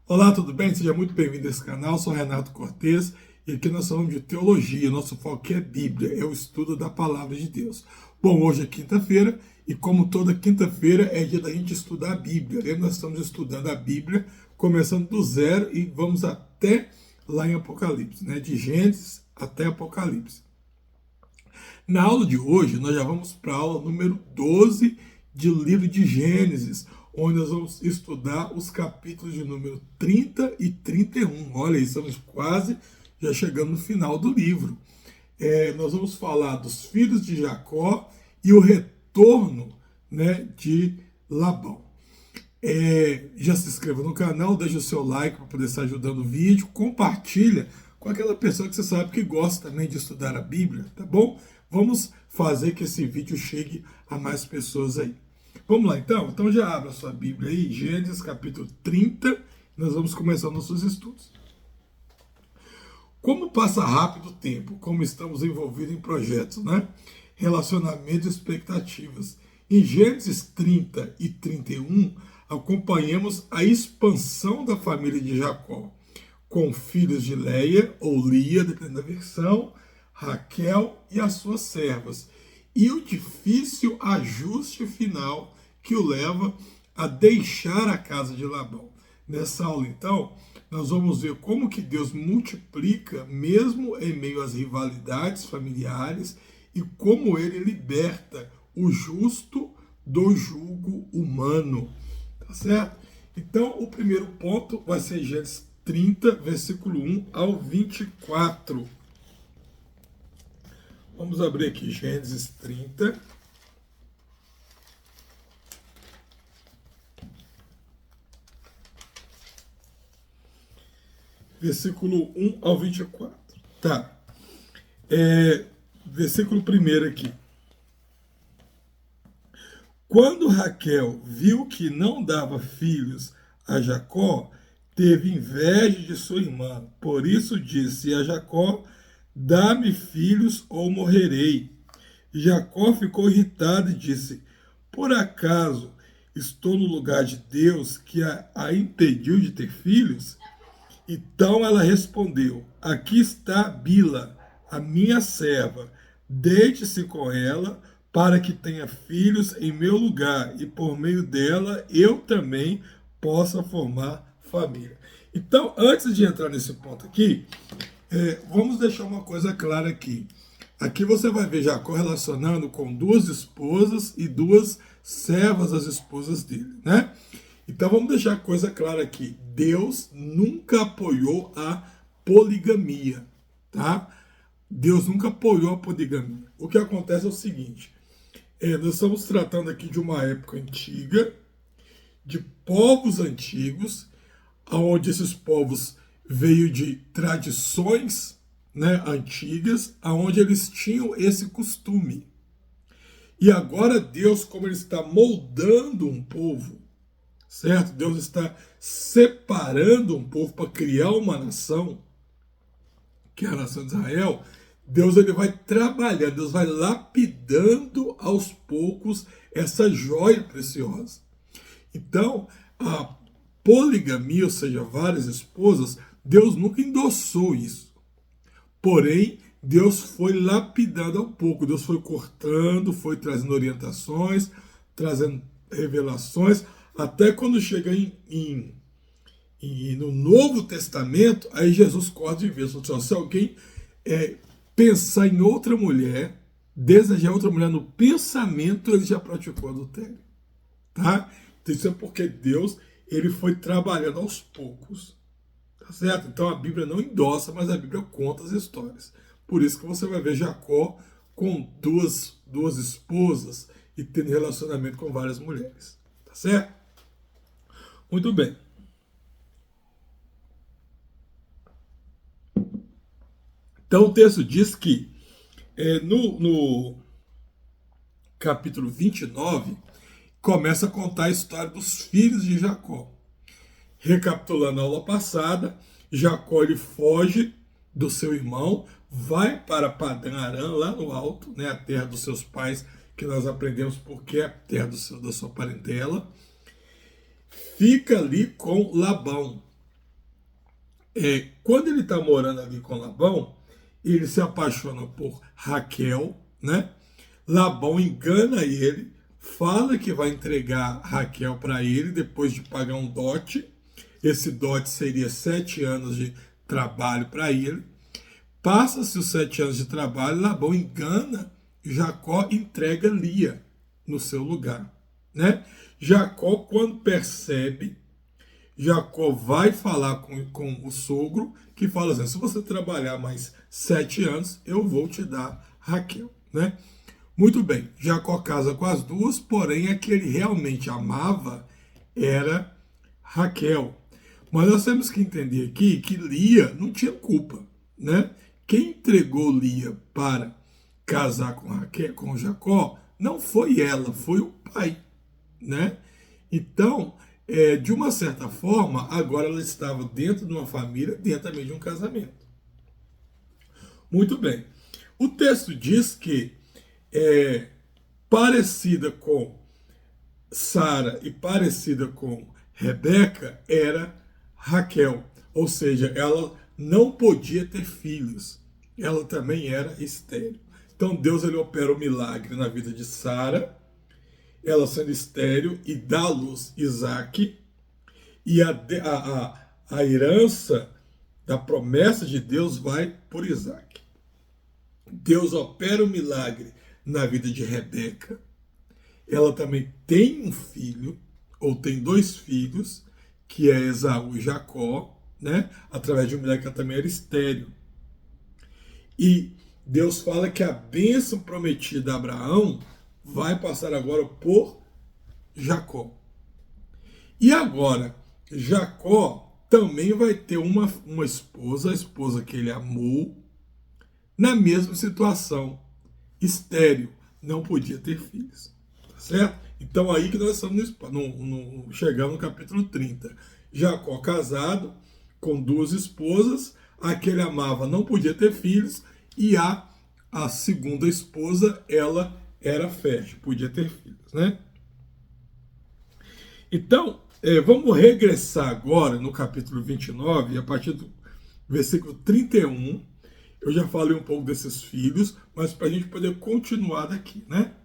Olá, tudo bem? Seja muito bem-vindo a esse canal. Sou Renato Cortes e aqui nós falamos de teologia. Nosso foco aqui é Bíblia, é o estudo da palavra de Deus. Bom, hoje é quinta-feira e como toda quinta-feira é dia da gente estudar a Bíblia. Lembra? Nós estamos estudando a Bíblia, começando do zero e vamos até lá em Apocalipse, né? De Gênesis até Apocalipse. Na aula de hoje, nós já vamos para a aula número 12 do livro de Gênesis, onde nós vamos estudar os capítulos de número 30 e 31. Olha, estamos quase já chegando no final do livro. Nós vamos falar dos filhos de Jacó e o retorno, né, de Labão. Já se inscreva no canal, deixa o seu like para poder estar ajudando o vídeo, compartilha com aquela pessoa que você sabe que gosta também de estudar a Bíblia, tá bom? Vamos fazer que esse vídeo chegue a mais pessoas aí. Vamos lá então? Então já abra a sua Bíblia aí, Gênesis capítulo 30, nós vamos começar nossos estudos. Como passa rápido o tempo, como estamos envolvidos em projetos, né? Relacionamentos e expectativas. Em Gênesis 30 e 31, acompanhamos a expansão da família de Jacó, com filhos de Leia, ou Lia, dependendo da versão, Raquel e as suas servas, e o difícil ajuste final que o leva a deixar a casa de Labão. Nessa aula, então, nós vamos ver como que Deus multiplica, mesmo em meio às rivalidades familiares, e como ele liberta o justo do jugo humano. Tá certo? Então, o primeiro ponto vai ser Gênesis 30, versículo 1 ao 24. Vamos abrir aqui Gênesis 30. Versículo 1 ao 24. Tá. Versículo 1 aqui. Quando Raquel viu que não dava filhos a Jacó, teve inveja de sua irmã. Por isso disse a Jacó: dá-me filhos ou morrerei. Jacó ficou irritado e disse: por acaso estou no lugar de Deus que a impediu de ter filhos? Então ela respondeu: aqui está Bila, a minha serva. Deite-se com ela para que tenha filhos em meu lugar e por meio dela eu também possa formar família. Então, antes de entrar nesse ponto aqui, vamos deixar uma coisa clara aqui. Aqui você vai ver Jacó relacionando com duas esposas e duas servas das esposas dele, né? Então vamos deixar a coisa clara aqui. Deus nunca apoiou a poligamia, tá? Deus nunca apoiou a poligamia. O que acontece é o seguinte, nós estamos tratando aqui de uma época antiga, de povos antigos, onde esses povos veio de tradições, né, antigas, onde eles tinham esse costume. E agora Deus, como ele está moldando um povo, certo? Deus está separando um povo para criar uma nação, que é a nação de Israel. Deus ele vai trabalhando, Deus vai lapidando aos poucos essa joia preciosa. Então, a poligamia, ou seja, várias esposas, Deus nunca endossou isso. Porém, Deus foi lapidando ao pouco, Deus foi cortando, foi trazendo orientações, trazendo revelações, até quando chega no Novo Testamento, aí Jesus corta de vez. Se alguém pensar em outra mulher, desejar outra mulher no pensamento, ele já praticou adultério. Tá? Então, isso é porque Deus ele foi trabalhando aos poucos. Tá certo? Então a Bíblia não endossa, mas a Bíblia conta as histórias. Por isso que você vai ver Jacó com duas esposas e tendo relacionamento com várias mulheres. Tá certo? Muito bem. Então o texto diz que no capítulo 29 começa a contar a história dos filhos de Jacó. Recapitulando a aula passada, Jacó ele foge do seu irmão, vai para Padã Arã, lá no alto, né, a terra dos seus pais, que nós aprendemos porque é a terra da sua parentela. Fica ali com Labão. quando ele está morando ali com Labão, ele se apaixona por Raquel, né? Labão engana ele, fala que vai entregar Raquel para ele depois de pagar um dote. Esse dote seria 7 anos de trabalho para ele. Passa-se os 7 anos de trabalho, Labão engana Jacó, entrega Lia no seu lugar, né? Jacó, quando percebe, Jacó vai falar com o sogro, que fala assim: se você trabalhar mais 7 anos, eu vou te dar Raquel, né? Muito bem, Jacó casa com as duas, porém a que ele realmente amava era Raquel. Mas nós temos que entender aqui que Lia não tinha culpa, né? Quem entregou Lia para casar com Raquel, com Jacó, não foi ela, foi o pai, né? Então, de uma certa forma, agora ela estava dentro de uma família, dentro também de um casamento. Muito bem. O texto diz que parecida com Sara e parecida com Rebeca era Raquel, ou seja, ela não podia ter filhos, ela também era estéril. Então Deus ele opera o milagre na vida de Sara, ela sendo estéril, e dá à luz Isaac, e a herança da promessa de Deus vai por Isaac. Deus opera o milagre na vida de Rebeca, ela também tem um filho, ou tem 2 filhos, que é Esaú e Jacó, né? Através de um milagre que ela também era estéril. E Deus fala que a bênção prometida a Abraão vai passar agora por Jacó. E agora, Jacó também vai ter uma esposa, a esposa que ele amou, na mesma situação, estéril, não podia ter filhos. Tá certo? Então aí que nós estamos chegando no capítulo 30. Jacó casado com 2 esposas, a que ele amava não podia ter filhos, e a segunda esposa, ela era fértil, podia ter filhos, né? Então, vamos regressar agora no capítulo 29, a partir do versículo 31. Eu já falei um pouco desses filhos, mas para a gente poder continuar daqui, né?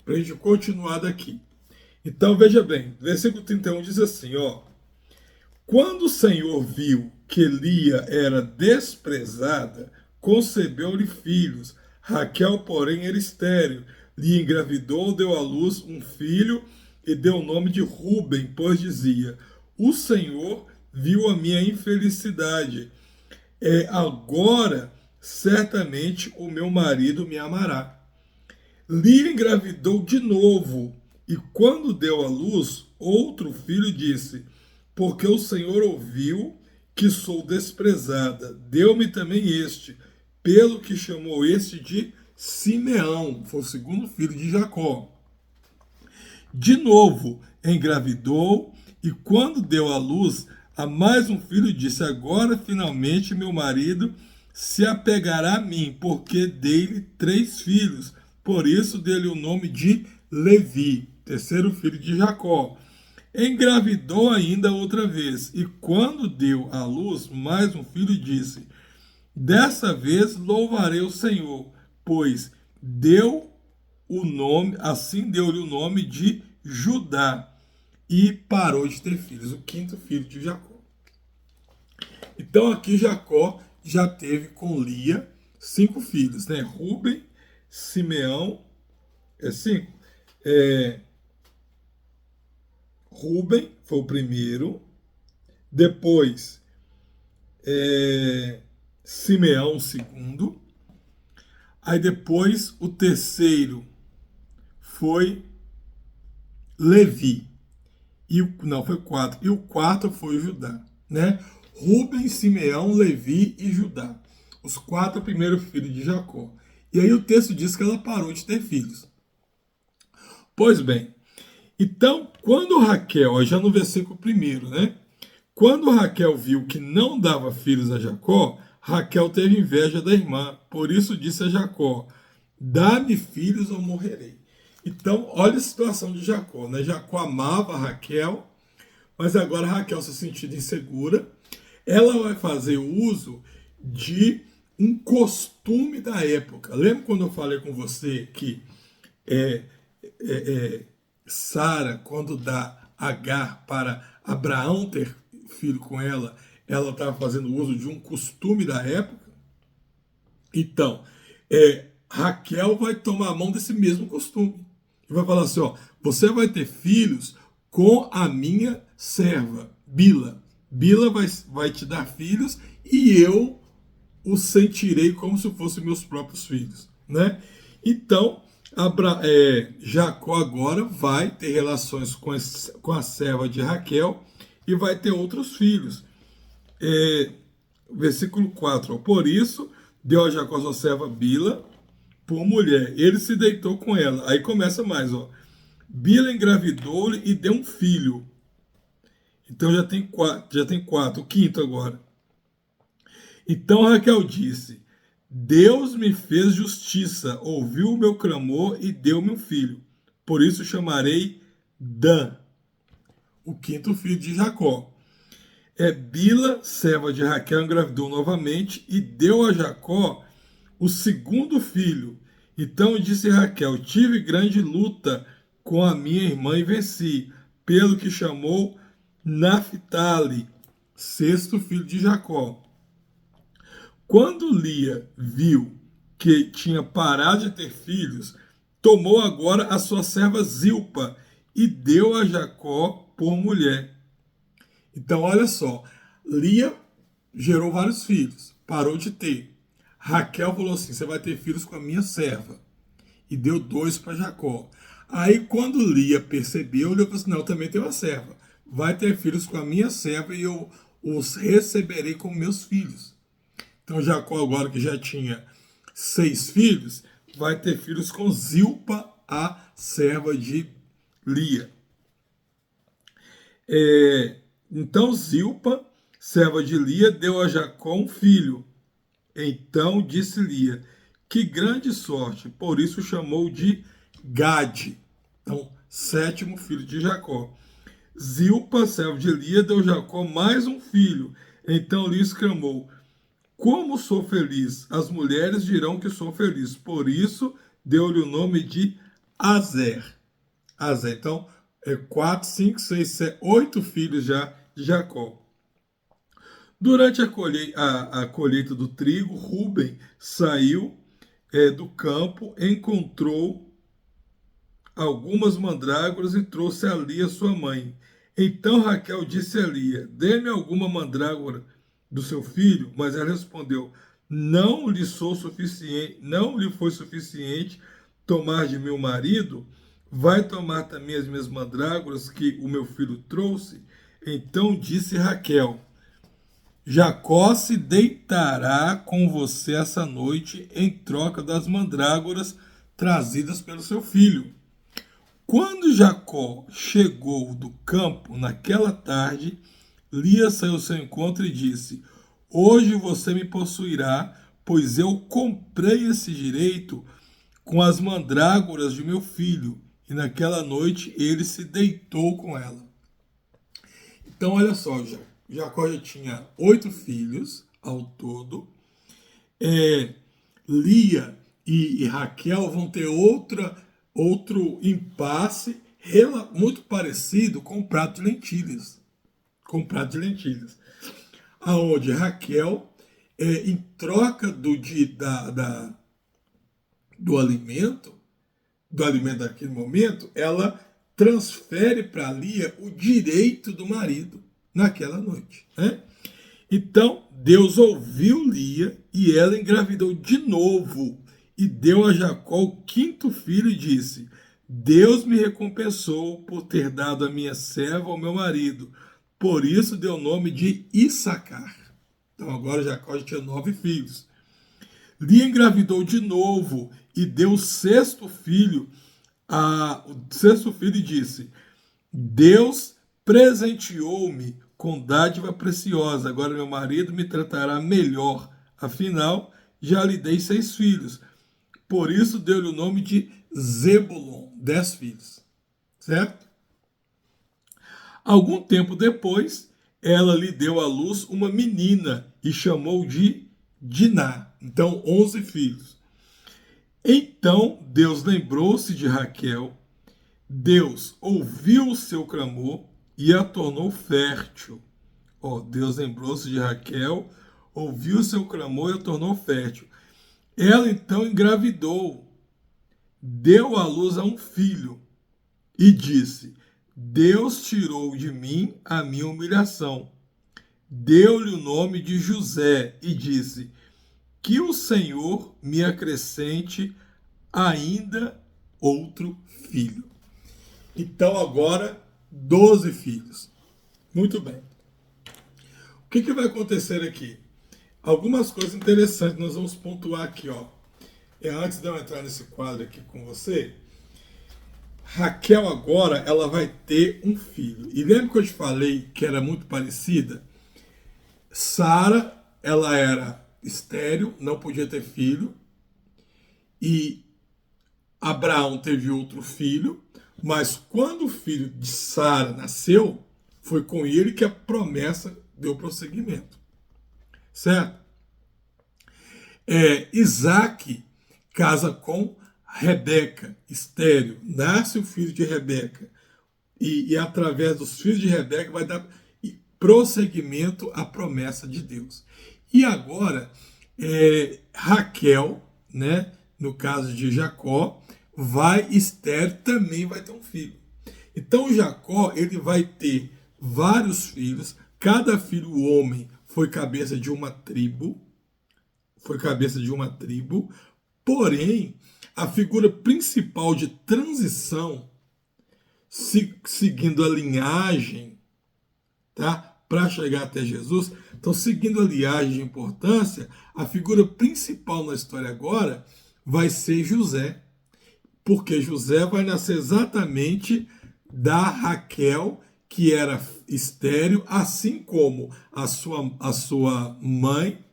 Para a gente continuar daqui. Então, veja bem, versículo 31 diz assim, ó: quando o Senhor viu que Lia era desprezada, concebeu-lhe filhos. Raquel, porém, era estéril. Lia engravidou, deu à luz um filho e deu o nome de Ruben, pois dizia: o Senhor viu a minha infelicidade. Agora, certamente, o meu marido me amará. Lia engravidou de novo, e quando deu à luz, outro filho disse: porque o Senhor ouviu que sou desprezada, deu-me também este, pelo que chamou este de Simeão, foi o segundo filho de Jacó. De novo engravidou, e quando deu à luz a mais um filho, disse: agora finalmente meu marido se apegará a mim, porque dei-lhe 3 filhos. Por isso deu-lhe o nome de Levi, terceiro filho de Jacó. Engravidou ainda outra vez, e quando deu à luz mais um filho, disse: dessa vez louvarei o Senhor, pois deu o nome, assim deu-lhe o nome de Judá, e parou de ter filhos, o quinto filho de Jacó. Então aqui Jacó já teve com Lia 5 filhos, né? Ruben, Simeão, 5. Ruben foi o primeiro, depois Simeão o segundo, aí depois o terceiro foi Levi, foi 4, e o quarto foi Judá, né? Ruben, Simeão, Levi e Judá, os 4 primeiros filhos de Jacó. E aí o texto diz que ela parou de ter filhos. Pois bem, então, quando Raquel, já no versículo 1, né? Quando Raquel viu que não dava filhos a Jacó, Raquel teve inveja da irmã. Por isso disse a Jacó: dá-me filhos ou morrerei. Então, olha a situação de Jacó, né? Jacó amava Raquel, Mas agora Raquel se sentindo insegura, ela vai fazer uso de um costume da época. Lembra quando eu falei com você que é, Sara, quando dá Agar para Abraão ter filho com ela estava fazendo uso de um costume da época? Então, Raquel vai tomar a mão desse mesmo costume. E vai falar assim, ó, você vai ter filhos com a minha serva, Bila. Bila vai te dar filhos e eu os sentirei como se fossem meus próprios filhos, né? Então, Jacó agora vai ter relações com a serva de Raquel e vai ter outros filhos. Versículo 4, ó, por isso deu a Jacó sua serva Bila por mulher. Ele se deitou com ela. Aí começa mais, ó. Bila engravidou-lhe e deu um filho. Então já tem quatro, o quinto agora. Então Raquel disse: Deus me fez justiça, ouviu o meu clamor e deu-me um filho. Por isso chamarei Dan, o quinto filho de Jacó. Bila, serva de Raquel, engravidou novamente e deu a Jacó o segundo filho. Então disse Raquel: tive grande luta com a minha irmã e venci, pelo que chamou Naphtali, sexto filho de Jacó. Quando Lia viu que tinha parado de ter filhos, tomou agora a sua serva Zilpa e deu a Jacó por mulher. Então, olha só, Lia gerou vários filhos, parou de ter. Raquel falou assim: você vai ter filhos com a minha serva. E deu dois para Jacó. Aí, quando Lia percebeu, ele falou assim: não, eu também tenho uma serva. Vai ter filhos com a minha serva e eu os receberei como meus filhos. Então, Jacó, agora que já tinha 6 filhos, vai ter filhos com Zilpa, a serva de Lia. Então, Zilpa, serva de Lia, deu a Jacó um filho. Então disse Lia: que grande sorte! Por isso chamou de Gade. Então, sétimo filho de Jacó. Zilpa, serva de Lia, deu a Jacó mais um filho. Então Lia exclamou: como sou feliz! As mulheres dirão que sou feliz. Por isso deu-lhe o nome de Azer. Azer. Então, 4, 5, 6, 7, 8 filhos já de Jacó. Durante a colheita do trigo, Rúben saiu do campo, encontrou algumas mandrágoras e trouxe a Lia, sua mãe. Então Raquel disse a Lia: dê-me alguma mandrágora do seu filho. Mas ela respondeu: não lhe sou suficiente, não lhe foi suficiente tomar de meu marido. Vai tomar também as minhas mandrágoras que o meu filho trouxe? Então disse Raquel: Jacó se deitará com você essa noite em troca das mandrágoras trazidas pelo seu filho. Quando Jacó chegou do campo naquela tarde, Lia saiu ao seu encontro e disse: hoje você me possuirá, pois eu comprei esse direito com as mandrágoras de meu filho. E naquela noite ele se deitou com ela. Então, olha só, Jacó já tinha 8 filhos ao todo. Lia e Raquel vão ter outro impasse muito parecido com o prato de lentilhas. Com o prato de lentilhas. Aonde Raquel, em troca do alimento daquele momento, ela transfere para Lia o direito do marido naquela noite, né? Então, Deus ouviu Lia e ela engravidou de novo e deu a Jacó o quinto filho e disse: Deus me recompensou por ter dado a minha serva ao meu marido. Por isso deu o nome de Issacar. Então agora Jacó já tinha 9 filhos. Lia engravidou de novo e deu o sexto filho e disse: Deus presenteou-me com dádiva preciosa. Agora meu marido me tratará melhor. Afinal, já lhe dei 6 filhos. Por isso deu-lhe o nome de Zebulon, 10 filhos. Certo? Algum tempo depois, ela lhe deu à luz uma menina e chamou de Diná. Então, 11 filhos. Então, Deus lembrou-se de Raquel, Deus ouviu o seu clamor e a tornou fértil. Ó, Deus lembrou-se de Raquel, ouviu o seu clamor e a tornou fértil. Ela então engravidou, deu à luz a um filho e disse: Deus tirou de mim a minha humilhação. Deu-lhe o nome de José e disse: Que o Senhor me acrescente ainda outro filho. Então agora 12 filhos. Muito bem. O que vai acontecer aqui? Algumas coisas interessantes nós vamos pontuar aqui, ó. Antes de eu entrar nesse quadro aqui com você, Raquel agora ela vai ter um filho. E lembra que eu te falei que era muito parecida? Sara, ela era estéril, não podia ter filho. E Abraão teve outro filho. Mas quando o filho de Sara nasceu, foi com ele que a promessa deu prosseguimento. Certo? Isaac casa com Rebeca, estéril. Nasce o filho de Rebeca. E através dos filhos de Rebeca vai dar prosseguimento à promessa de Deus. E agora, Raquel, né, no caso de Jacó, estéril, também vai ter um filho. Então Jacó, ele vai ter vários filhos, cada filho homem foi cabeça de uma tribo, porém, a figura principal de transição, seguindo a linhagem, tá, para chegar até Jesus, então seguindo a linhagem de importância, a figura principal na história agora vai ser José, porque José vai nascer exatamente da Raquel, que era estéril, assim como a sua mãe,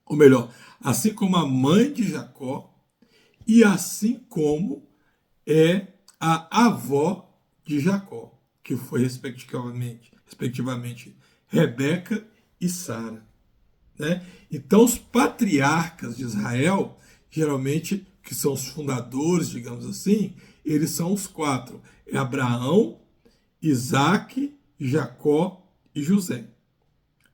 ou melhor, assim como a mãe de Jacó, e assim como a avó de Jacó, que foi respectivamente Rebeca e Sara. Né? Então, os patriarcas de Israel, geralmente, que são os fundadores, digamos assim, eles são os 4. É Abraão, Isaac, Jacó e José.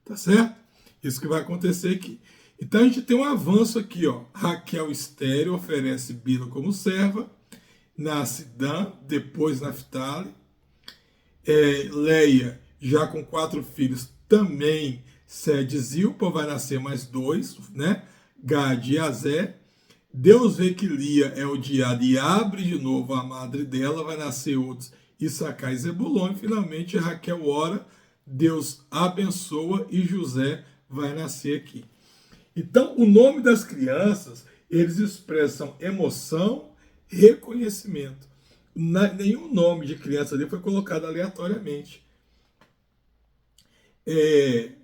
Tá certo? Isso que vai acontecer aqui. Então a gente tem um avanço aqui, ó. Raquel estéril oferece Bila como serva, nasce Dan, depois Naftali. Leia, já com 4 filhos, também cede Zilpa, vai nascer mais 2, né? Gad e Azé. Deus vê que Lia é odiada e abre de novo a madre dela, vai nascer outros, Issacar e Zebulon, e finalmente Raquel ora, Deus abençoa e José vai nascer aqui. Então, o nome das crianças, eles expressam emoção, reconhecimento. Nenhum nome de criança ali foi colocado aleatoriamente.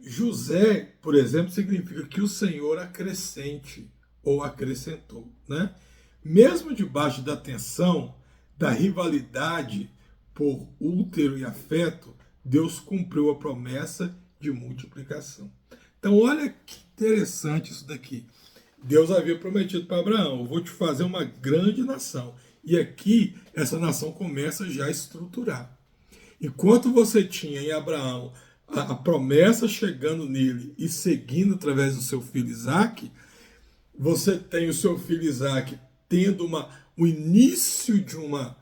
José, por exemplo, significa que o Senhor acrescente ou acrescentou, né? Mesmo debaixo da tensão, da rivalidade por útero e afeto, Deus cumpriu a promessa de multiplicação. Então, olha que interessante isso daqui. Deus havia prometido para Abraão: eu vou te fazer uma grande nação. E aqui, essa nação começa já a estruturar. Enquanto você tinha em Abraão a promessa chegando nele e seguindo através do seu filho Isaac, você tem o seu filho Isaac tendo o início de uma...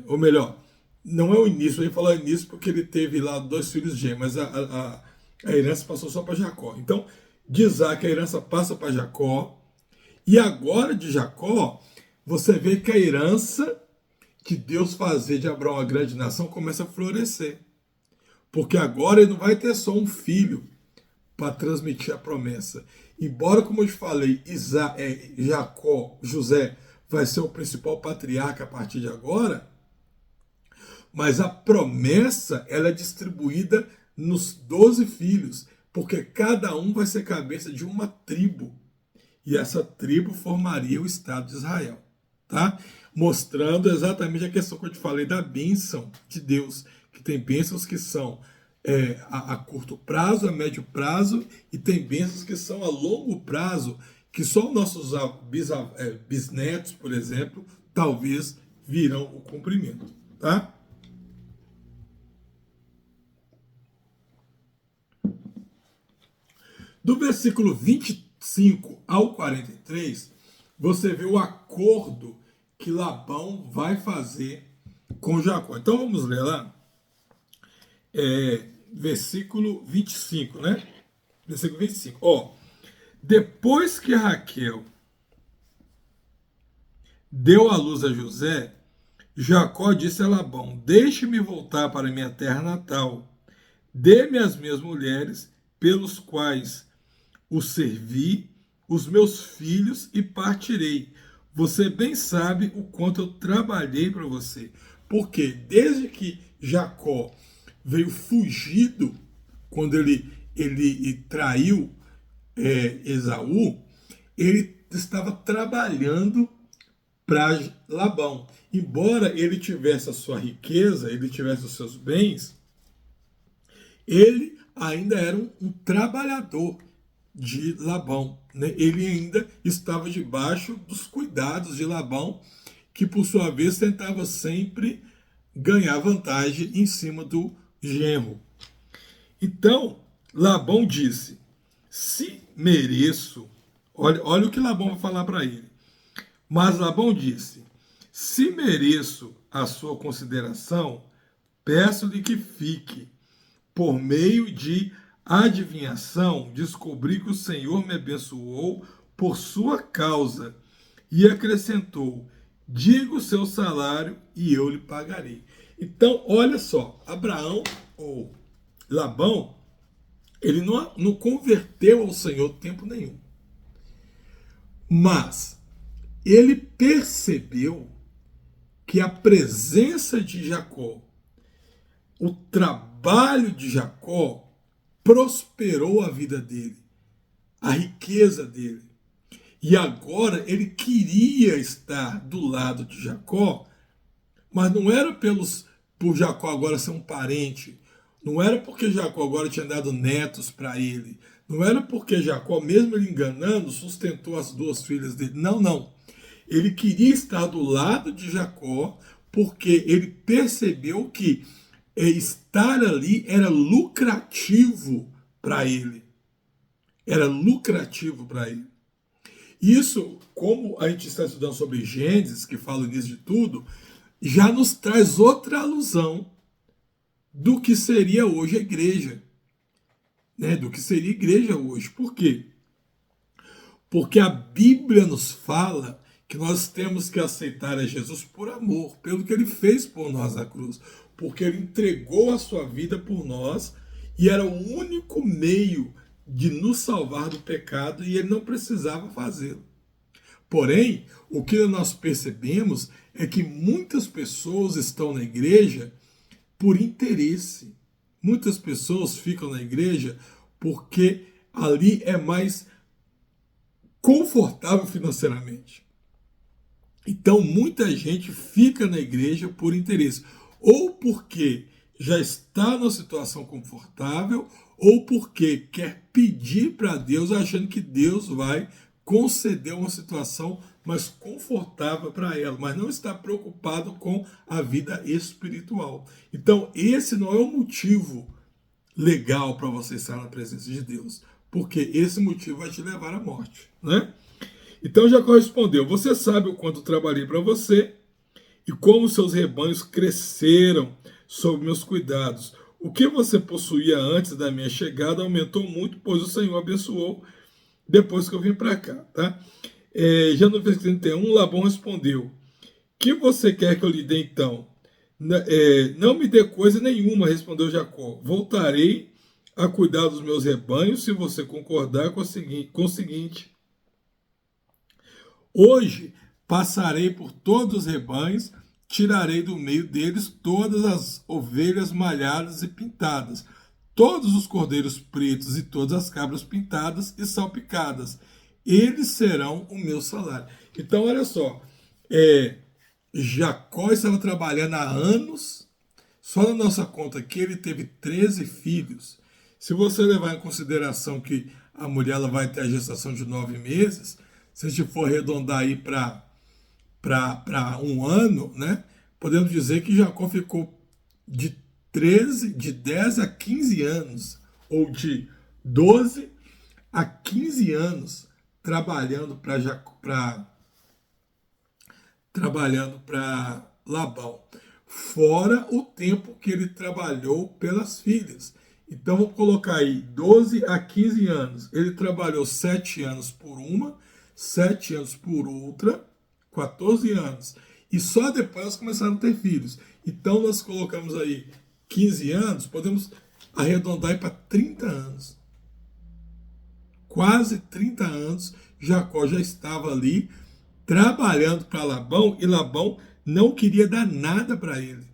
ou melhor, não é o início, eu ia falar início porque ele teve lá 2 filhos gêmeos, mas a herança passou só para Jacó. Então, de Isaac a herança passa para Jacó, e agora de Jacó, você vê que a herança que Deus fazer de Abraão uma grande nação começa a florescer. Porque agora ele não vai ter só um filho para transmitir a promessa. Embora, como eu te falei, José vai ser o principal patriarca a partir de agora, mas a promessa ela é distribuída nos 12 filhos, porque cada um vai ser cabeça de uma tribo. E essa tribo formaria o Estado de Israel. Tá? Mostrando exatamente a questão que eu te falei da bênção de Deus, que tem bênçãos que são a curto prazo, a médio prazo, e tem bênçãos que são a longo prazo, que só nossos bisnetos, por exemplo, talvez virão o cumprimento, tá? Do versículo 25 ao 43, você vê o acordo que Labão vai fazer com Jacó. Então vamos ler lá. Versículo 25, né? Versículo 25. Ó, depois que Raquel deu à luz a José, Jacó disse a Labão: deixe-me voltar para minha terra natal. Dê-me as minhas mulheres, pelos quais o servi, os meus filhos, e partirei. Você bem sabe o quanto eu trabalhei para você. Porque desde que Jacó veio fugido, quando ele traiu Esaú, ele estava trabalhando para Labão. Embora ele tivesse a sua riqueza, ele tivesse os seus bens, ele ainda era um trabalhador de Labão, né? Ele ainda estava debaixo dos cuidados de Labão, que por sua vez tentava sempre ganhar vantagem em cima do genro. Então, Labão disse: se mereço, olha o que Labão vai falar para ele. Mas Labão disse: se mereço a sua consideração, peço-lhe que fique. Por meio de adivinhação, descobri que o Senhor me abençoou por sua causa. E acrescentou: diga o seu salário e eu lhe pagarei. Então, olha só, Abraão ou Labão, ele não converteu ao Senhor tempo nenhum. Mas ele percebeu que a presença de Jacó, o trabalho de Jacó, prosperou a vida dele, a riqueza dele. E agora ele queria estar do lado de Jacó, mas não era por Jacó agora ser um parente, não era porque Jacó agora tinha dado netos para ele, não era porque Jacó, mesmo ele enganando, sustentou as duas filhas dele. Não, não. Ele queria estar do lado de Jacó porque ele percebeu que estar ali era lucrativo para ele. Era lucrativo para ele. Isso, como a gente está estudando sobre Gênesis, que fala nisso de tudo, já nos traz outra alusão do que seria hoje a igreja. Né? Do que seria a igreja hoje. Por quê? Porque a Bíblia nos fala que nós temos que aceitar a Jesus por amor, pelo que ele fez por nós na cruz. Porque ele entregou a sua vida por nós e era o único meio de nos salvar do pecado e ele não precisava fazê-lo. Porém, o que nós percebemos é que muitas pessoas estão na igreja por interesse. Muitas pessoas ficam na igreja porque ali é mais confortável financeiramente. Então, muita gente fica na igreja por interesse. Ou porque já está numa situação confortável, ou porque quer pedir para Deus, achando que Deus vai conceder uma situação mais confortável para ela, mas não está preocupado com a vida espiritual. Então, esse não é o motivo legal para você estar na presença de Deus, porque esse motivo vai te levar à morte, né? Então Jacó respondeu: você sabe o quanto trabalhei para você e como seus rebanhos cresceram sob meus cuidados. O que você possuía antes da minha chegada aumentou muito, pois o Senhor abençoou depois que eu vim para cá. Tá? Já no versículo 31, Labão respondeu: que você quer que eu lhe dê então? Não me dê coisa nenhuma, respondeu Jacó. Voltarei a cuidar dos meus rebanhos se você concordar com o seguinte: hoje passarei por todos os rebanhos, tirarei do meio deles todas as ovelhas malhadas e pintadas, todos os cordeiros pretos e todas as cabras pintadas e salpicadas. Eles serão o meu salário. Então, olha só, Jacó estava trabalhando há anos, Só na nossa conta aqui ele teve 13 filhos. Se você levar em consideração que a mulher ela vai ter a gestação de 9 meses, se a gente for arredondar aí para um ano, né? Podemos dizer que Jacó ficou de 10 a 15 anos, ou de 12 a 15 anos trabalhando para Labão, fora o tempo que ele trabalhou pelas filhas. Então vou colocar aí 12 a 15 anos. Ele trabalhou 7 anos por uma, 7 anos por outra, 14 anos. E só depois começaram a ter filhos. Então nós colocamos aí 15 anos, podemos arredondar para 30 anos. Quase 30 anos, Jacó já estava ali trabalhando para Labão, e Labão não queria dar nada para ele,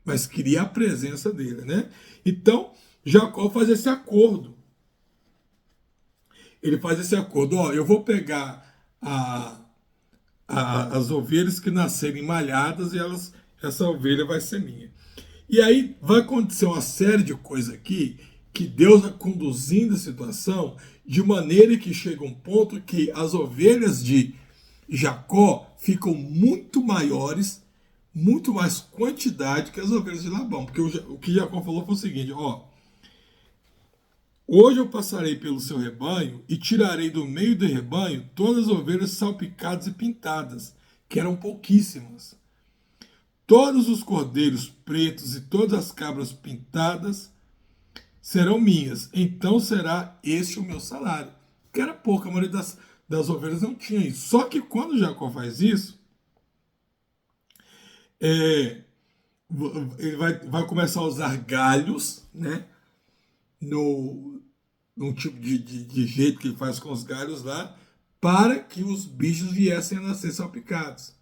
mas queria a presença dele, né? Então, Jacó faz esse acordo. Ele faz esse acordo, ó, eu vou pegar as ovelhas que nascerem malhadas e essa ovelha vai ser minha. E aí vai acontecer uma série de coisas aqui que Deus vai conduzindo a situação de maneira que chega um ponto que as ovelhas de Jacó ficam muito maiores, muito mais quantidade que as ovelhas de Labão. Porque o que Jacó falou foi o seguinte, ó, hoje eu passarei pelo seu rebanho e tirarei do meio do rebanho todas as ovelhas salpicadas e pintadas, que eram pouquíssimas. Todos os cordeiros pretos e todas as cabras pintadas serão minhas. Então será este o meu salário. Que era pouco, a maioria das ovelhas não tinha isso. Só que quando Jacó faz isso, ele vai começar a usar galhos, né? Num tipo de jeito que ele faz com os galhos lá, para que os bichos viessem a nascer salpicados.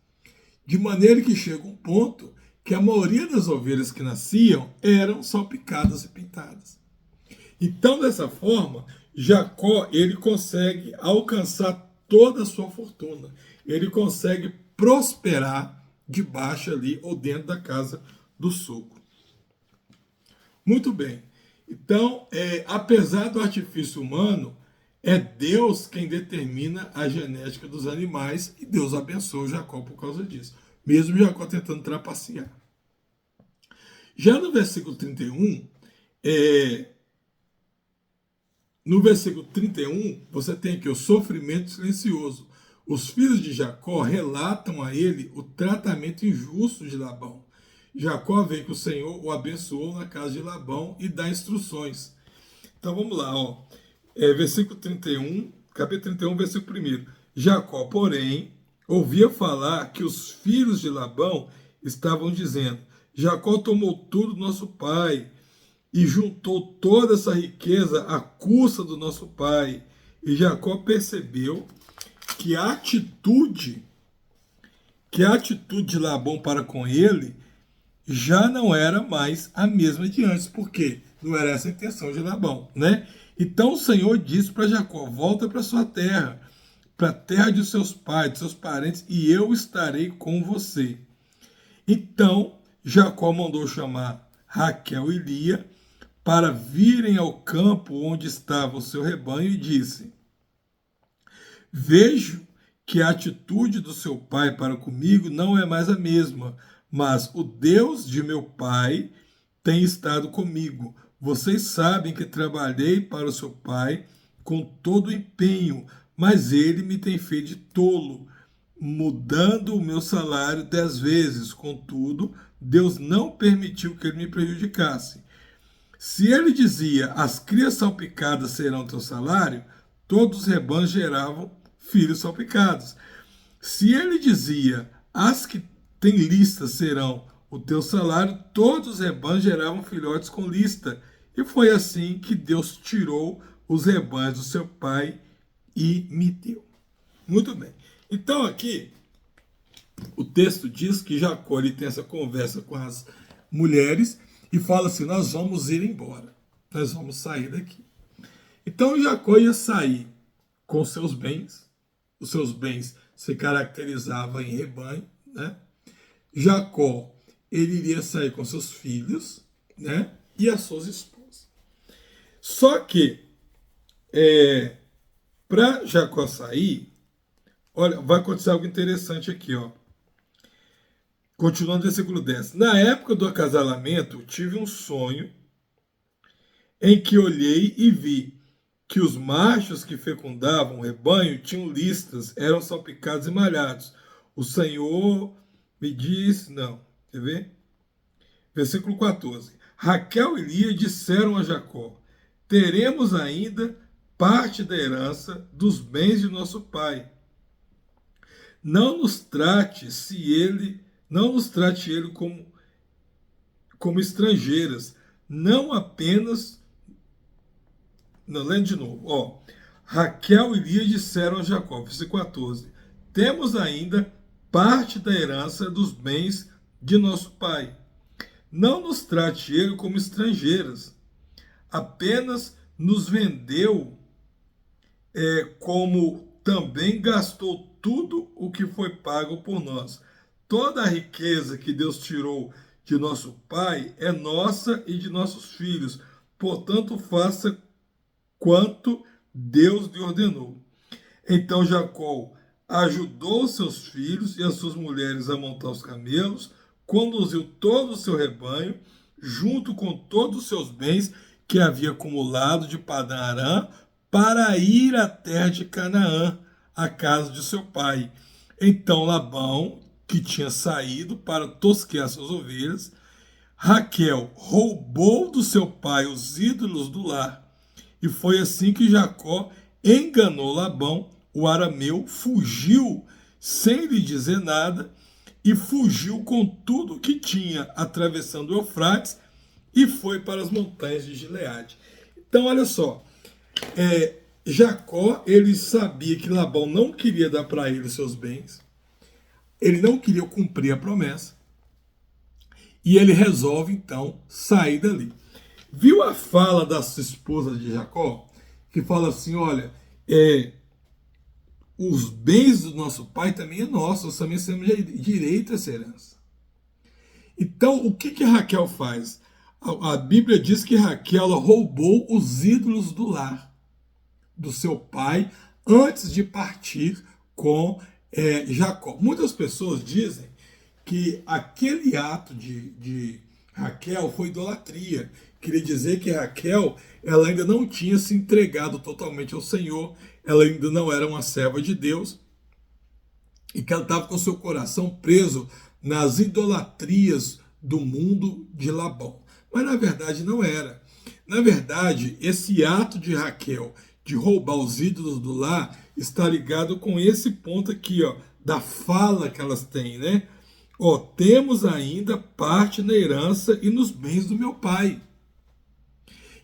De maneira que chega um ponto que a maioria das ovelhas que nasciam eram salpicadas e pintadas. Então, dessa forma, Jacó ele consegue alcançar toda a sua fortuna. Ele consegue prosperar debaixo ali ou dentro da casa do sogro. Muito bem. Então, apesar do artifício humano, é Deus quem determina a genética dos animais e Deus abençoou Jacó por causa disso. Mesmo Jacó tentando trapacear. Já no versículo 31, você tem aqui o sofrimento silencioso. Os filhos de Jacó relatam a ele o tratamento injusto de Labão. Jacó vê que o Senhor o abençoou na casa de Labão e dá instruções. Então vamos lá, ó. Versículo 31, capítulo 31, versículo 1. Jacó, porém, ouvia falar que os filhos de Labão estavam dizendo: Jacó tomou tudo do nosso pai e juntou toda essa riqueza à custa do nosso pai. E Jacó percebeu que a atitude de Labão para com ele já não era mais a mesma de antes, porque não era essa a intenção de Labão, né? Então o Senhor disse para Jacó: volta para sua terra, para a terra de seus pais, de seus parentes, e eu estarei com você. Então Jacó mandou chamar Raquel e Lia para virem ao campo onde estava o seu rebanho e disse: vejo que a atitude do seu pai para comigo não é mais a mesma, mas o Deus de meu pai tem estado comigo. Vocês sabem que trabalhei para o seu pai com todo o empenho, mas ele me tem feito de tolo, mudando o meu salário 10 vezes. Contudo, Deus não permitiu que ele me prejudicasse. Se ele dizia: as crias salpicadas serão teu salário, todos os rebanhos geravam filhos salpicados. Se ele dizia: as que têm listas serão o teu salário, todos os rebanhos geravam filhotes com lista. E foi assim que Deus tirou os rebanhos do seu pai e me deu. Muito bem. Então aqui, o texto diz que Jacó ele tem essa conversa com as mulheres e fala assim: nós vamos ir embora, nós vamos sair daqui. Então Jacó ia sair com seus bens, se caracterizava em rebanho, né? Jacó ele iria sair com seus filhos, né, e as suas esposas. Só que, para Jacó sair, olha, vai acontecer algo interessante aqui, ó. Continuando no versículo 10. Na época do acasalamento, tive um sonho em que olhei e vi que os machos que fecundavam o rebanho tinham listas, eram salpicados e malhados. O Senhor me disse, não, quer ver? Versículo 14. Raquel e Lia disseram a Jacó: teremos ainda parte da herança dos bens de nosso pai. Não nos trate ele como estrangeiras, não apenas. Não, lendo de novo. Ó, Raquel e Lia disseram a Jacó, versículo 14: temos ainda parte da herança dos bens de nosso pai. Não nos trate ele como estrangeiras, apenas nos vendeu, como também gastou tudo o que foi pago por nós. Toda a riqueza que Deus tirou de nosso pai é nossa e de nossos filhos. Portanto, faça quanto Deus lhe ordenou. Então Jacó ajudou seus filhos e as suas mulheres a montar os camelos, conduziu todo o seu rebanho, junto com todos os seus bens que havia acumulado de Padã Arã, para ir à terra de Canaã, à casa de seu pai. Então Labão, que tinha saído para tosquear suas ovelhas, Raquel roubou do seu pai os ídolos do lar. E foi assim que Jacó enganou Labão, o arameu, fugiu sem lhe dizer nada, e fugiu com tudo o que tinha, atravessando o Eufrates, e foi para as montanhas de Gileade. Então, olha só, Jacó, ele sabia que Labão não queria dar para ele seus bens, ele não queria cumprir a promessa, e ele resolve, então, sair dali. Viu a fala das esposas de Jacó? Que fala assim, olha, os bens do nosso pai também é nosso, nós também temos direito a essa herança. Então, o que Raquel faz? A Bíblia diz que Raquel roubou os ídolos do lar do seu pai antes de partir com Jacó. Muitas pessoas dizem que aquele ato de Raquel foi idolatria. Queria dizer que Raquel, ela ainda não tinha se entregado totalmente ao Senhor, ela ainda não era uma serva de Deus, e que ela estava com seu coração preso nas idolatrias do mundo de Labão. Mas na verdade não era. Na verdade, esse ato de Raquel de roubar os ídolos do lar está ligado com esse ponto aqui, ó, da fala que elas têm, né? Ó, temos ainda parte na herança e nos bens do meu pai.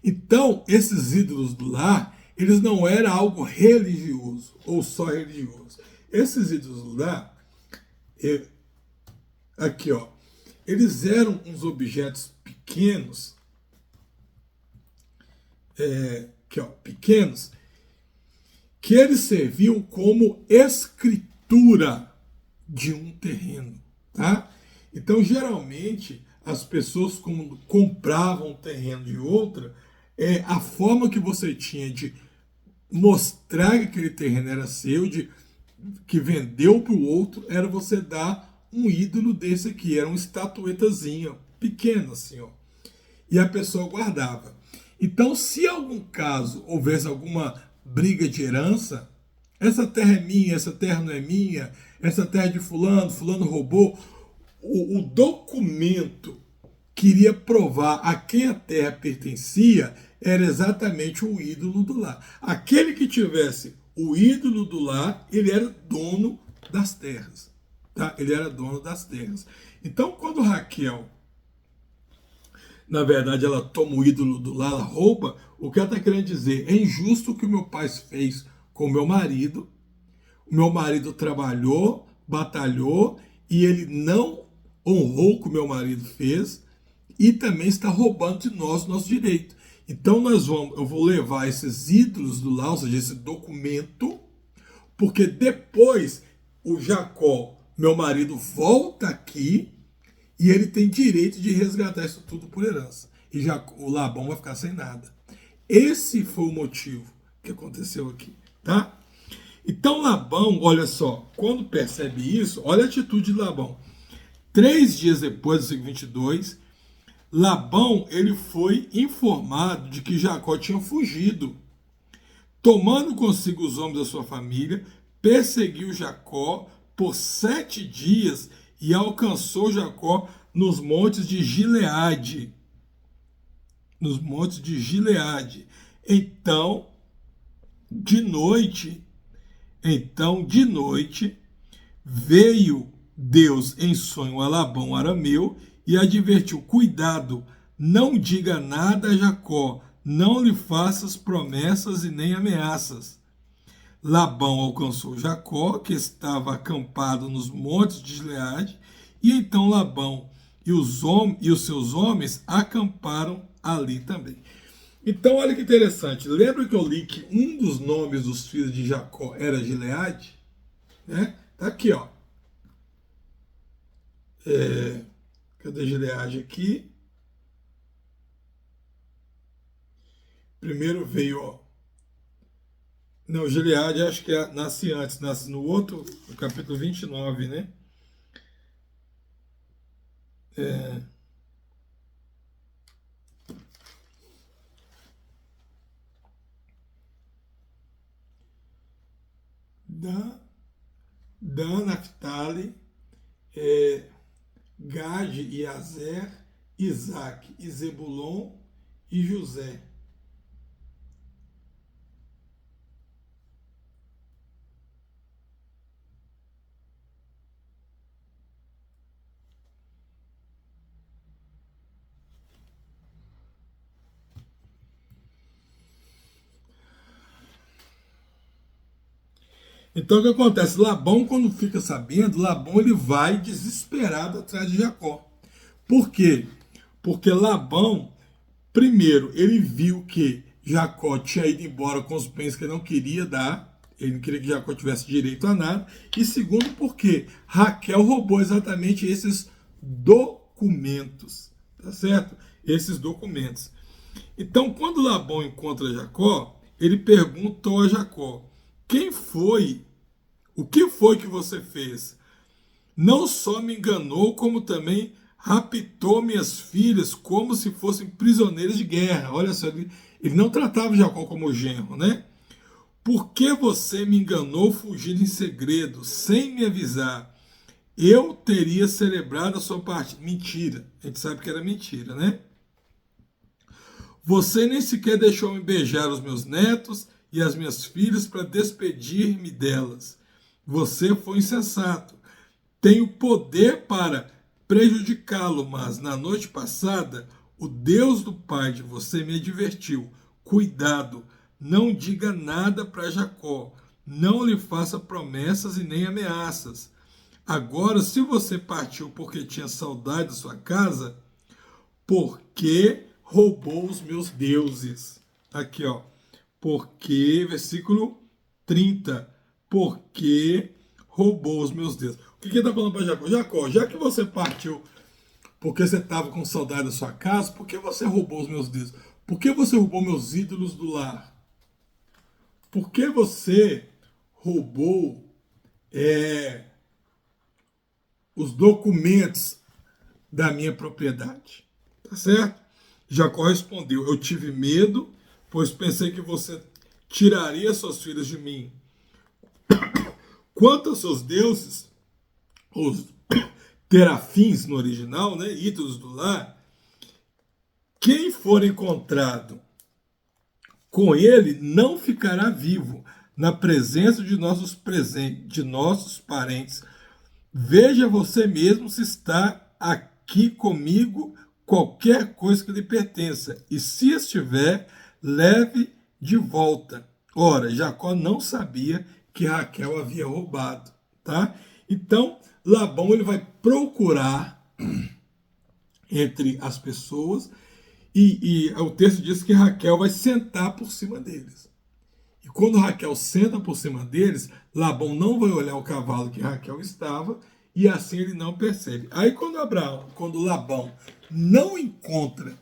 Então, esses ídolos do lar, eles não eram algo religioso, ou só religioso. Esses ídolos do lar, aqui ó, eles eram uns objetos pequenos, aqui ó, pequenos, que eles serviam como escritura de um terreno, tá? Então, geralmente, as pessoas quando compravam um terreno de outra, a forma que você tinha de mostrar que aquele terreno era seu, que vendeu para o outro, era você dar um ídolo desse aqui, era uma estatuetazinha pequena assim, ó. E a pessoa guardava. Então, se algum caso houvesse alguma briga de herança, essa terra é minha, essa terra não é minha, essa terra é de fulano, fulano roubou, o documento que iria provar a quem a terra pertencia era exatamente o ídolo do lar. Aquele que tivesse o ídolo do lar, ele era dono das terras. Tá? Ele era dono das terras. Então, quando Raquel, na verdade, ela toma o ídolo do lar, ela rouba, o que ela está querendo dizer? É injusto o que o meu pai fez com o meu marido. O meu marido trabalhou, batalhou, e ele não honrou o que o meu marido fez, e também está roubando de nós o nosso direito. Então eu vou levar esses ídolos do lar, ou seja, esse documento, porque depois o Jacó, meu marido, volta aqui e ele tem direito de resgatar isso tudo por herança. E já o Labão vai ficar sem nada. Esse foi o motivo que aconteceu aqui, tá? Então Labão, olha só, quando percebe isso, olha a atitude de Labão. 3 dias depois, do versículo 22, Labão ele foi informado de que Jacó tinha fugido. Tomando consigo os homens da sua família, perseguiu Jacó por 7 dias e alcançou Jacó nos montes de Gileade. Nos montes de Gileade. Então, de noite, veio Deus em sonho a Labão arameu e advertiu: cuidado, não diga nada a Jacó, não lhe faças promessas e nem ameaças. Labão alcançou Jacó, que estava acampado nos montes de Gileade, e então Labão e os seus homens acamparam ali também. Então, olha que interessante. Lembra que eu li que um dos nomes dos filhos de Jacó era Gileade? Né? Tá aqui, ó. Cadê Gileade aqui? Primeiro veio, ó. Não, Gileade acho que nasce antes, nasce no outro, no capítulo 29, né? Dan, Naphtali, Gade e Azer, Isaac e Zebulon e José. Então o que acontece? Labão, quando fica sabendo, Labão ele vai desesperado atrás de Jacó. Por quê? Porque Labão, primeiro, ele viu que Jacó tinha ido embora com os bens que ele não queria dar. Ele não queria que Jacó tivesse direito a nada. E segundo, porque Raquel roubou exatamente esses documentos. Tá certo? Esses documentos. Então, quando Labão encontra Jacó, ele perguntou a Jacó: quem foi? O que foi que você fez? Não só me enganou, como também raptou minhas filhas como se fossem prisioneiras de guerra. Olha só, ele não tratava Jacó como genro, né? Por que você me enganou fugindo em segredo, sem me avisar? Eu teria celebrado a sua parte. Mentira. A gente sabe que era mentira, né? Você nem sequer deixou-me beijar os meus netos e as minhas filhas para despedir-me delas. Você foi insensato. Tenho poder para prejudicá-lo, mas na noite passada, o Deus do pai de você me advertiu: cuidado, não diga nada para Jacó, não lhe faça promessas e nem ameaças. Agora, se você partiu porque tinha saudade da sua casa, por que roubou os meus deuses? Aqui, ó. Porque, versículo 30, porque roubou os meus deuses. O que ele está falando para Jacó? Jacó, já que você partiu porque você estava com saudade da sua casa, por que você roubou os meus deuses? Por que você roubou meus ídolos do lar? Por que você roubou os documentos da minha propriedade? Tá certo? Jacó respondeu: eu tive medo, pois pensei que você tiraria suas filhas de mim. Quanto aos seus deuses, os terafins no original, né, ídolos do lar, quem for encontrado com ele não ficará vivo na presença de nossos parentes. Veja você mesmo se está aqui comigo qualquer coisa que lhe pertença, e se estiver, leve de volta. Ora, Jacó não sabia que Raquel havia roubado, tá? Então, Labão ele vai procurar entre as pessoas e o texto diz que Raquel vai sentar por cima deles. E quando Raquel senta por cima deles, Labão não vai olhar o cavalo que Raquel estava e assim ele não percebe. Aí quando Labão não encontra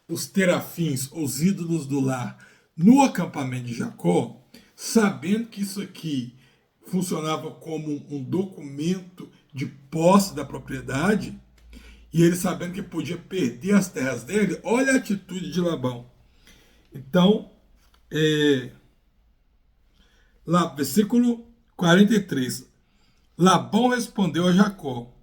os terafins, os ídolos do lar, no acampamento de Jacó, sabendo que isso aqui funcionava como um documento de posse da propriedade, e ele sabendo que podia perder as terras dele, olha a atitude de Labão. Então, lá, versículo 43. Labão respondeu a Jacó: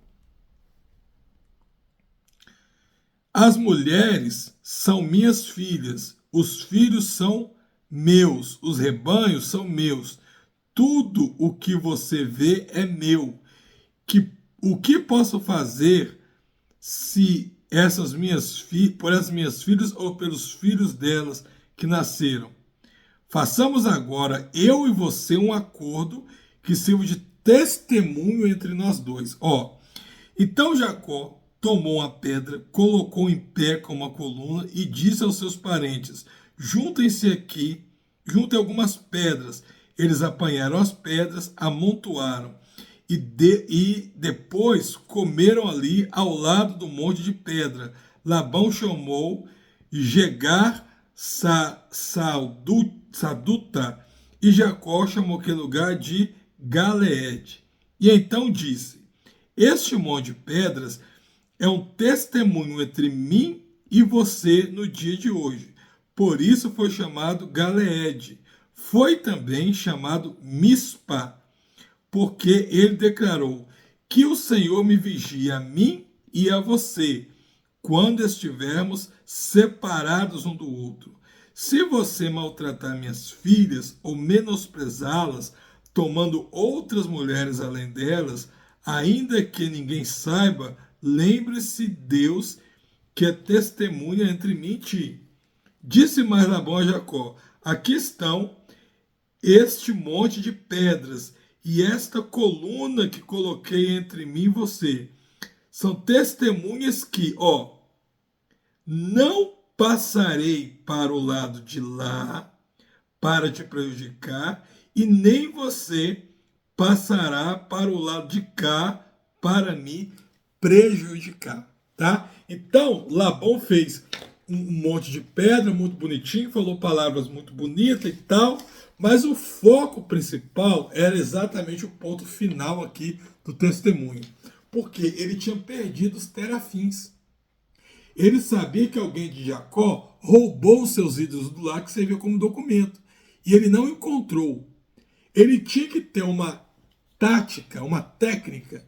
as mulheres são minhas filhas, os filhos são meus, os rebanhos são meus. Tudo o que você vê é meu. O que posso fazer se essas por essas minhas filhas ou pelos filhos delas que nasceram? Façamos agora, eu e você, um acordo que sirva de testemunho entre nós dois. Então Jacó tomou uma pedra, colocou em pé com uma coluna e disse aos seus parentes: juntem-se aqui, juntem algumas pedras. Eles apanharam as pedras, amontoaram e depois comeram ali ao lado do monte de pedra. Labão chamou Jegar Saduta e Jacó chamou aquele lugar de Galeed. E então disse: este monte de pedras é um testemunho entre mim e você no dia de hoje. Por isso foi chamado Galeed. Foi também chamado Mispa, porque ele declarou: que o Senhor me vigie a mim e a você, quando estivermos separados um do outro. Se você maltratar minhas filhas ou menosprezá-las, tomando outras mulheres além delas, ainda que ninguém saiba, lembre-se Deus que é testemunha entre mim e ti. Disse mais Labão a Jacó: aqui estão este monte de pedras e esta coluna que coloquei entre mim e você. São testemunhas que, não passarei para o lado de lá para te prejudicar, e nem você passará para o lado de cá para me prejudicar, tá? Então, Labão fez um monte de pedra muito bonitinho, falou palavras muito bonitas e tal, mas o foco principal era exatamente o ponto final aqui do testemunho, porque ele tinha perdido os terafins. Ele sabia que alguém de Jacó roubou os seus ídolos do lar que servia como documento, e ele não encontrou. Ele tinha que ter uma tática, uma técnica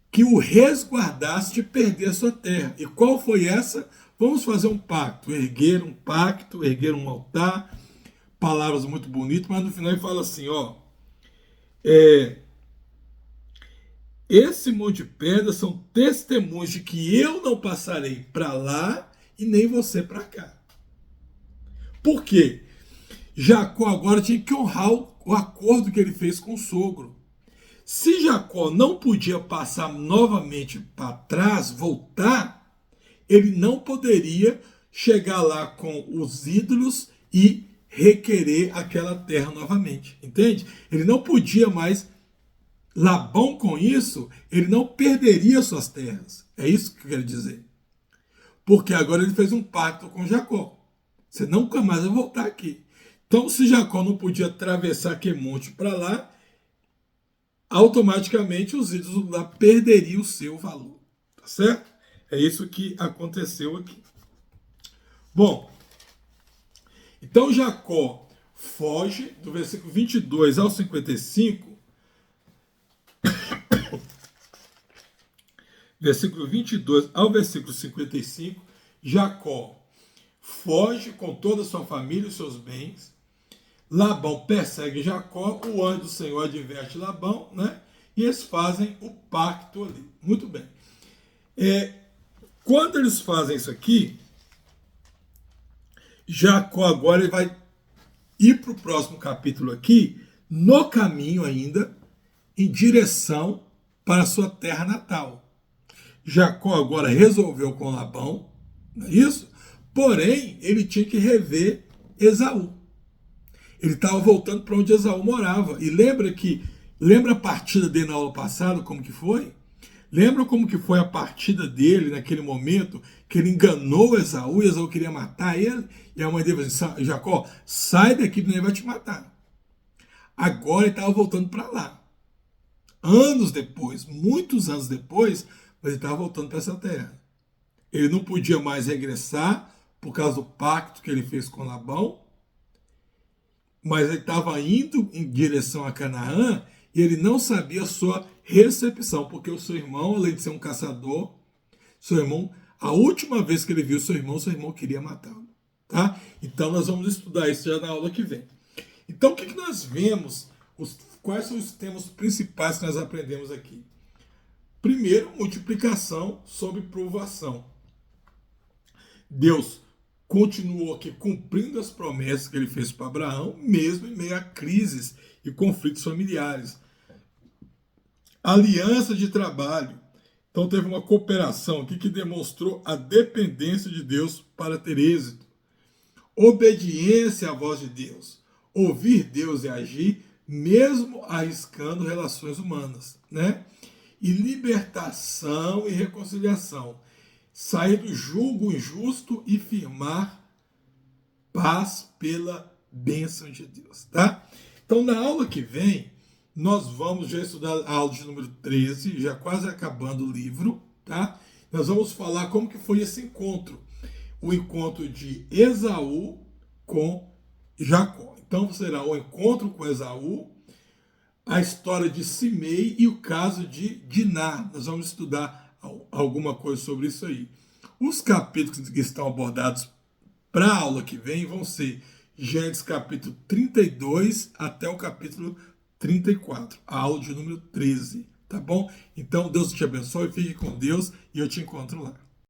que o resguardasse de perder a sua terra. E qual foi essa? Vamos fazer um pacto, erguer um altar, palavras muito bonitas, mas no final ele fala assim, esse monte de pedras são testemunhos de que eu não passarei para lá e nem você para cá. Por quê? Jacó agora tinha que honrar o acordo que ele fez com o sogro. Se Jacó não podia passar novamente para trás, voltar, ele não poderia chegar lá com os ídolos e requerer aquela terra novamente, entende? Ele não podia mais. Labão, com isso, ele não perderia suas terras. É isso que eu quero dizer. Porque agora ele fez um pacto com Jacó. Você nunca mais vai voltar aqui. Então, se Jacó não podia atravessar aquele monte para lá, automaticamente os ídolos lá perderiam o seu valor. Tá certo? É isso que aconteceu aqui. Bom, então Jacó foge do versículo 22 ao 55. Versículo 22 ao versículo 55, Jacó foge com toda a sua família e os seus bens. Labão persegue Jacó, o anjo do Senhor adverte Labão, né? E eles fazem o pacto ali. Muito bem. Quando eles fazem isso aqui, Jacó agora ele vai ir para o próximo capítulo aqui, no caminho ainda, em direção para a sua terra natal. Jacó agora resolveu com Labão, não é isso? Porém, ele tinha que rever Esaú. Ele estava voltando para onde Esaú morava. E lembra que Lembra a partida dele na aula passada, como que foi? Lembra como que foi a partida dele naquele momento que ele enganou Esaú e Esaú queria matar ele? E a mãe dele falou assim, Jacó, sai daqui, porque ele vai te matar. Agora ele estava voltando para lá. Anos depois, muitos anos depois, mas ele estava voltando para essa terra. Ele não podia mais regressar por causa do pacto que ele fez com Labão, mas ele estava indo em direção a Canaã e ele não sabia a sua recepção, porque o seu irmão, além de ser um caçador, seu irmão, a última vez que ele viu seu irmão queria matá-lo. Tá? Então nós vamos estudar isso já na aula que vem. Então o que nós vemos? Quais são os temas principais que nós aprendemos aqui? Primeiro, multiplicação sobre provação. Deus continuou aqui cumprindo as promessas que ele fez para Abraão, mesmo em meio a crises e conflitos familiares. Aliança de trabalho. Então teve uma cooperação aqui que demonstrou a dependência de Deus para ter êxito. Obediência à voz de Deus. Ouvir Deus e agir, mesmo arriscando relações humanas, né? E libertação e reconciliação. Sair do julgo injusto e firmar paz pela bênção de Deus, tá? Então, na aula que vem, nós vamos já estudar a aula de número 13, já quase acabando o livro, tá? Nós vamos falar como que foi esse encontro. O encontro de Esaú com Jacó. Então, será o encontro com Esaú, a história de Simei e o caso de Diná. Nós vamos estudar alguma coisa sobre isso aí. Os capítulos que estão abordados para a aula que vem vão ser Gênesis capítulo 32 até o capítulo 34, a aula de número 13, tá bom? Então, Deus te abençoe, fique com Deus e eu te encontro lá.